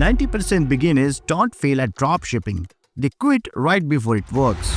90% beginners don't fail at dropshipping. They quit right before it works.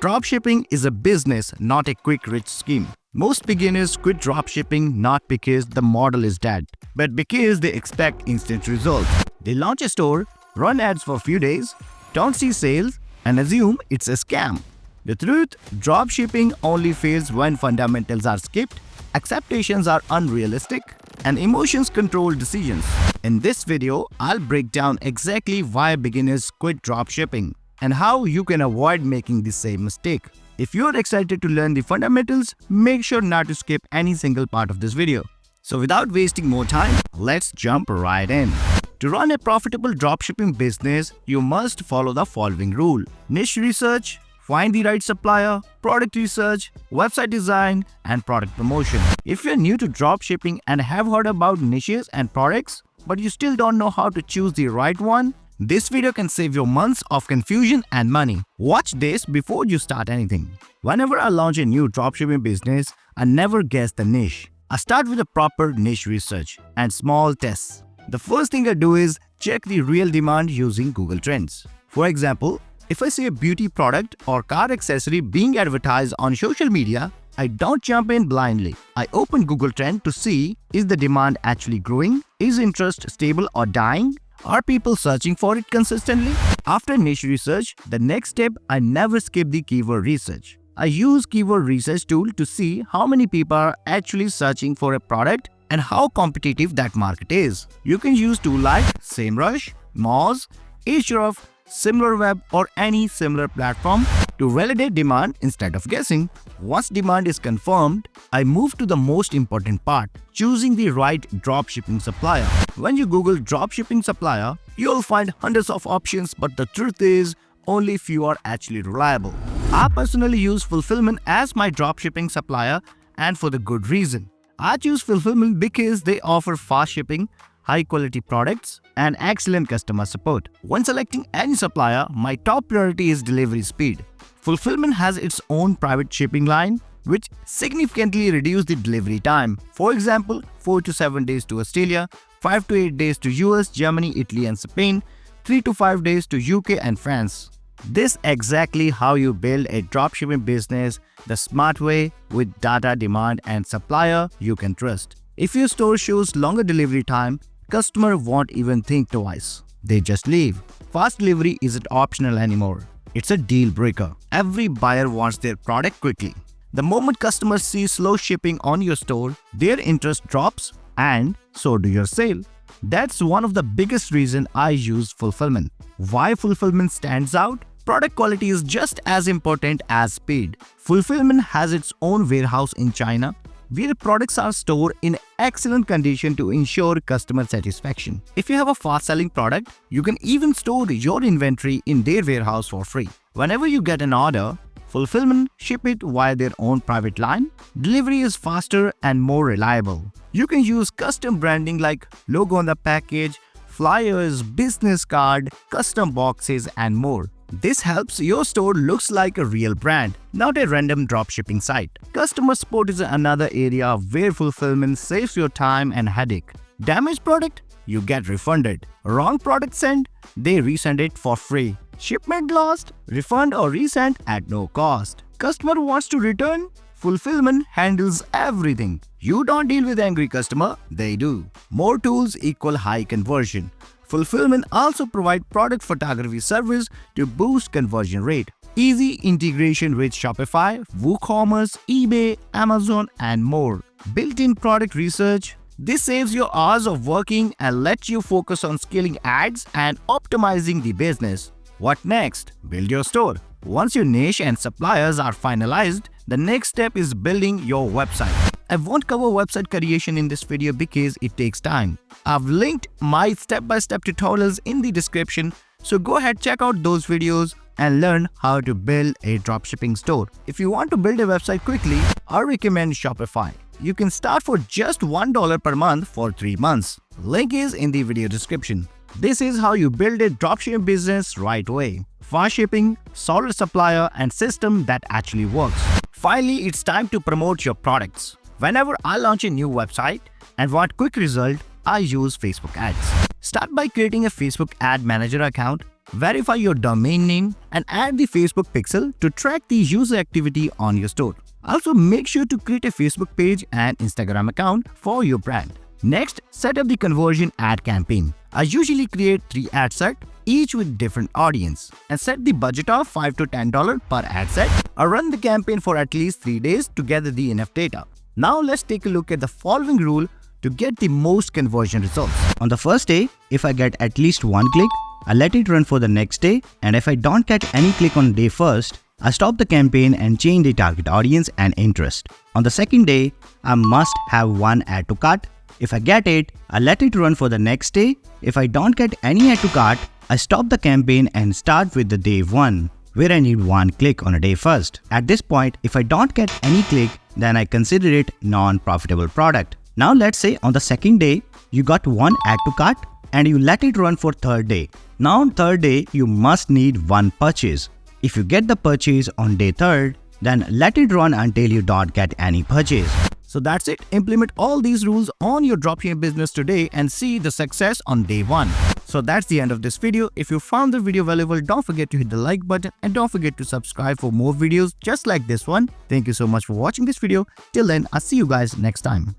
Dropshipping is a business, not a quick rich scheme. Most beginners quit dropshipping not because the model is dead, but because they expect instant results. They launch a store, run ads for a few days, don't see sales, and assume it's a scam. The truth, dropshipping only fails when fundamentals are skipped, expectations are unrealistic, and emotions control decisions. In this video, I'll break down exactly why beginners quit dropshipping and how you can avoid making the same mistake. If you're excited to learn the fundamentals, make sure not to skip any single part of this video. So without wasting more time, let's jump right in. To run a profitable dropshipping business, you must follow the following rule: niche research, find the right supplier, product research, website design, and product promotion. If you're new to dropshipping and have heard about niches and products, but you still don't know how to choose the right one, this video can save you months of confusion and money. Watch this before you start anything. Whenever I launch a new dropshipping business, I never guess the niche. I start with a proper niche research and small tests. The first thing I do is check the real demand using Google Trends. For example, if I see a beauty product or car accessory being advertised on social media, I don't jump in blindly. I open Google Trend to see, is the demand actually growing? Is interest stable or dying? Are people searching for it consistently? After niche research, the next step, I never skip the keyword research. I use keyword research tool to see how many people are actually searching for a product and how competitive that market is. You can use tools like SEMrush, Moz, Ahrefs, SimilarWeb, or any similar platform to validate demand instead of guessing. Once demand is confirmed, I move to the most important part, choosing the right dropshipping supplier. When you Google dropshipping supplier, you'll find hundreds of options, but the truth is, only few are actually reliable. I personally use Fulfillman as my dropshipping supplier, and for the good reason. I choose Fulfillman because they offer fast shipping, high-quality products, and excellent customer support. When selecting any supplier, my top priority is delivery speed. Fulfillment has its own private shipping line, which significantly reduces the delivery time. For example, 4 to 7 days to Australia, 5 to 8 days to US, Germany, Italy, and Spain, 3 to 5 days to UK and France. This is exactly how you build a dropshipping business the smart way, with data, demand, and supplier you can trust. If your store shows longer delivery time, customers won't even think twice. They just leave. Fast delivery isn't optional anymore. It's a deal breaker. Every buyer wants their product quickly. The moment customers see slow shipping on your store, their interest drops, and so do your sale. That's one of the biggest reasons I use Fulfillment. Why Fulfillment stands out? Product quality is just as important as speed. Fulfillment has its own warehouse in China, where products are stored in excellent condition to ensure customer satisfaction. If you have a fast-selling product, you can even store your inventory in their warehouse for free. Whenever you get an order, Fulfillment ship it via their own private line. Delivery is faster and more reliable. You can use custom branding like logo on the package, flyers, business card, custom boxes, and more. This helps your store looks like a real brand, not a random dropshipping site. Customer support is another area where Fulfillment saves your time and headache. Damaged product? You get refunded. Wrong product sent? They resend it for free. Shipment lost? Refund or resend at no cost. Customer wants to return? Fulfillment handles everything. You don't deal with angry customer, they do. More tools equal high conversion. Fulfillment also provide product photography service to boost conversion rate. Easy integration with Shopify, WooCommerce, eBay, Amazon, and more. Built-in product research. This saves your hours of working and lets you focus on scaling ads and optimizing the business. What next? Build your store. Once your niche and suppliers are finalized, the next step is building your website. I won't cover website creation in this video because it takes time. I've linked my step-by-step tutorials in the description, so go ahead, check out those videos and learn how to build a dropshipping store. If you want to build a website quickly, I recommend Shopify. You can start for just $1 per month for 3 months. Link is in the video description. This is how you build a dropshipping business right away. Fast shipping, solid supplier, and system that actually works. Finally, it's time to promote your products. Whenever I launch a new website and want quick result, I use Facebook ads. Start by creating a Facebook Ad Manager account, verify your domain name, and add the Facebook pixel to track the user activity on your store. Also, make sure to create a Facebook page and Instagram account for your brand. Next, set up the conversion ad campaign. I usually create 3 ad sets, each with different audience, and set the budget of $5 to $10 per ad set. I run the campaign for at least 3 days to gather the enough data. Now let's take a look at the following rule to get the most conversion results. On the first day, if I get at least 1 click, I let it run for the next day, and if I don't get any click on day first, I stop the campaign and change the target audience and interest. On the second day, I must have 1 add to cart. If I get it, I let it run for the next day. If I don't get any add to cart, I stop the campaign and start with the day 1, where I need 1 click on a day first. At this point, if I don't get any click, then I consider it non-profitable product. Now let's say on the second day, you got 1 add to cart and you let it run for third day. Now on third day, you must need 1 purchase. If you get the purchase on day 3rd, then let it run until you don't get any purchase. So that's it. Implement all these rules on your dropshipping business today and see the success on day 1. So that's the end of this video. If you found the video valuable, don't forget to hit the like button and don't forget to subscribe for more videos just like this one. Thank you so much for watching this video. Till then, I'll see you guys next time.